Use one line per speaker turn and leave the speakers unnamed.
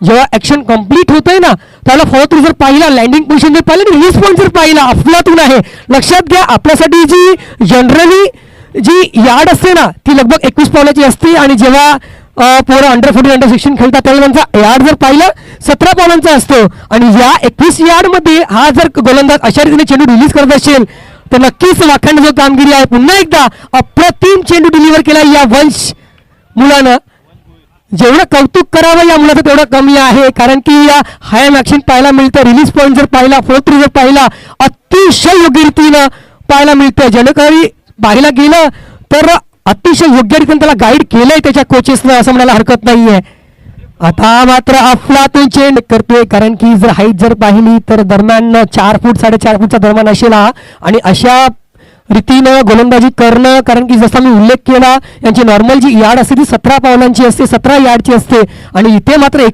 जेव्हा action complete होतंय ना त्याला फॉलो थ्रू जर पाहिला, लँडिंग पोझिशन जर पाहिलं, रिलीज पॉईंट जर पाहिला, अफलातून आहे. लक्षात घ्या, आपल्यासाठी जी जनरली जी यार्ड असते ना ती लगभग 21 पावलाची असते, आणि जेव्हा पोरं अंडर 14 अंडर 16 खेळतात त्यावेळेला त्यांचा यार्ड जर पाहिलं 17 पावलांचा असतो. आणि या 21 यार्डमध्ये हा जर गोलंदाज अशा रीतीने चेंडू रिलीज करत असेल तर नक्कीच वाखाणण्याची जो कामगिरी आहे, पुन्हा एकदा अप्रतिम चेंडू डिलिव्हर केला या वंश मुलानं. जेवढं कौतुक करावं या मुलाचं तेवढं कमी आहे, कारण की या हाय ॲक्शन पाहायला मिळतं, रिलीज पॉईंट जर पाहिला, फॉलो थ्रू जर पाहिला, अतिशय योग्य रीतीनं पाहायला मिळतं. जेणेकरी पाहायला गेलं तर अतिशय योग्य रीतीने त्याला गाईड केलंय त्याच्या कोचेसनं, असं म्हणायला हरकत नाहीये. आता मात्र अफलातून चेंड करतोय, कारण की जर हाईट जर पाहिली तर दरम्यान 4 फूट 4.5 फूटचा दरम्यान असेल हा, आणि अशा रीतीनं गोलंदाजी करणं, कारण की जसा मी उल्लेख केला यांची नॉर्मल जी यार्ड असते ती 17 पावलांची असते, 17 यार्डची असते, आणि इथे मात्र